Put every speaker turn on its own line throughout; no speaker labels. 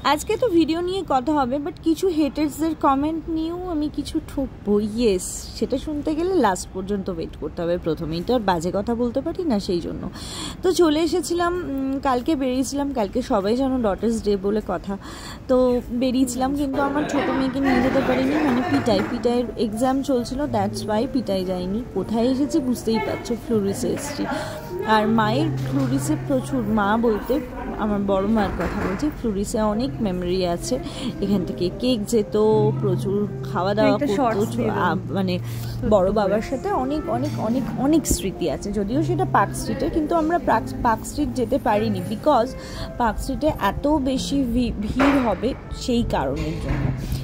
আজকে তো ভিডিও নিয়ে কথা হবে, বাট কিছু হেটার্সদের কমেন্ট নিয়েও আমি কিছু ঠকবো। ইয়েস, সেটা শুনতে গেলে লাস্ট পর্যন্ত ওয়েট করতে হবে। প্রথমেই তো আর বাজে কথা বলতে পারি না, সেই জন্য তো চলে এসেছিলাম। কালকে বেরিয়েছিলাম, কালকে সবাই জানো ডটার্স ডে বলে কথা, তো বেরিয়েছিলাম, কিন্তু আমার ছোটো মেয়েকে নিয়ে যেতে পারিনি, মানে পিটাইয়ের এক্সাম চলছিল, দ্যাটস ওয়াই পিটাই যায়নি। কোথায় এসেছি বুঝতেই পারছো, ফ্লোরিসে এসেছি। আর মায়ের ফ্লোরিসে প্রচুর, মা বলতে আমার বড় মায়ের কথা বলছি, ফ্লোরিসে অনেক মেমোরি আছে। এখান থেকে কেক যেত, প্রচুর খাওয়া দাওয়া করতো, মানে বড় বাবার সাথে অনেক অনেক অনেক অনেক স্মৃতি আছে। যদিও সেটা পার্ক স্ট্রিটে, কিন্তু আমরা পার্ক স্ট্রিট যেতে পারিনি, বিকজ পার্ক স্ট্রিটে এত বেশি ভিড় হবে সেই কারণের জন্য।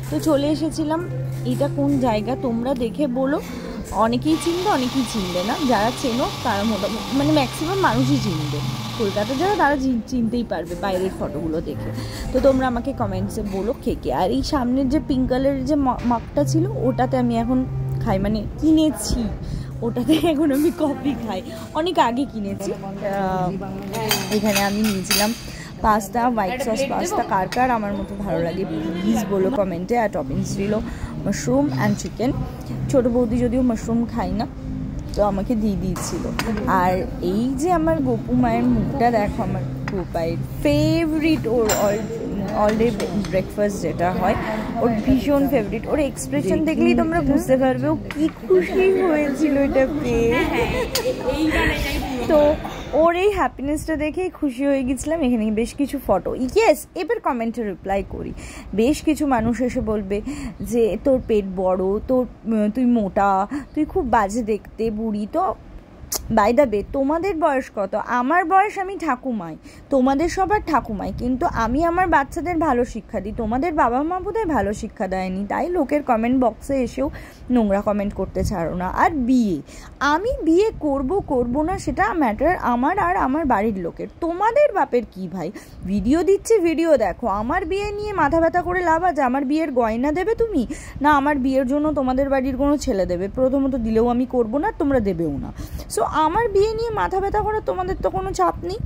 তো চলে এসেছিলাম। এটা কোন জায়গা তোমরা দেখে বলো। অনেকেই চিনবে, অনেকেই চিনবে না। যারা চেনো তারা মোটামুটি, মানে ম্যাক্সিমাম মানুষই চিনবে। কলকাতা যারা তারা চিনতেই পারবে বাইরের ফটোগুলো দেখে। তো তোমরা আমাকে কমেন্টসে বলো কে কে। আর এই সামনের যে পিঙ্ক কালারের যে মগটা ছিল, ওটাতে আমি এখন খাই, মানে কিনেছি, ওটাতে এখন আমি কফি খাই। অনেক আগে কিনেছি। এখানে আমি নিয়েছিলাম পাস্তা, হোয়াইট সস পাস্তা। কার কার আমার মতো ভালো লাগে প্লিজ বলো কমেন্টে। আর টপিংস ছিল মাশরুম অ্যান্ড চিকেন। ছোটো বৌদি যদিও মাশরুম খাই না, তো আমাকে দিয়ে দিয়েছিল। আর এই যে আমার গপু মায়ের মুখটা দেখো, আমার গোপাইয়ের ফেভারিট, ওর অল ডে ব্রেকফাস্ট যেটা হয়, ওর ভীষণ ফেভারিট। ওর এক্সপ্রেশন দেখলেই তোমরা বুঝতে পারবে ও কি খুশি হয়েছিল এটা পেয়ে। তো ওর এই হ্যাপিনেসটা দেখেই খুশি হয়ে গেছিলাম। এখানে বেশ কিছু ফটো। ইয়েস, এবার কমেন্টে রিপ্লাই করি। বেশ কিছু মানুষ এসে বলবে যে তোর পেট বড়, তুই মোটা, তুই খুব বাজে দেখতে, বুড়ি। তো বাই দ্য বে, তোমাদের বয়স কত? আমার বয়স, আমি ঠাকুমাই, তোমাদের সবার ঠাকুমাই, কিন্তু আমি আমার বাচ্চাদের ভালো শিক্ষা দিই। তোমাদের বাবা মা বোধহয় ভালো শিক্ষা দেয়নি, তাই লোকের কমেন্ট বক্সে এসেও নোংরা কমেন্ট করতে ছাড়ো না। আর আমি বিয়ে করব না সেটা ম্যাটার আমার আর আমার বাড়ির লোকের। তোমাদের বাপের কি ভাই? ভিডিও দিচ্ছি, ভিডিও দেখো। আমার বিয়ে নিয়ে মাথা ব্যথা করে লাভ আছে? আমার বিয়ের গয়না দেবে তুমি, না আমার বিয়ের জন্য তোমাদের বাড়ির কোনো ছেলে দেবে? প্রথমত দিলেও আমি করব না, তোমরা দেবেও না। সো আমার বিয়ে নিয়ে মাথা ব্যথা করা তোমাদের তো কোনো চাপ নেই।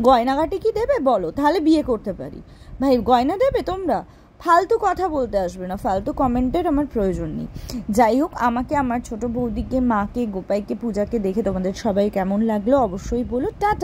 গয়নাঘাটি কি দেবে বলো, তাহলে বিয়ে করতে পারি। ভাই গয়না দেবে তোমরা? ফালতু কথা বলতে আসবে না, ফালতু কমেন্টের আমার প্রয়োজন নেই। যাই হোক, আমাকে, আমার ছোট বৌদিকে, মাকে, গোপাইকে, পূজাকে দেখে তোমাদের সবাই কেমন লাগলো অবশ্যই বলো। টাটা।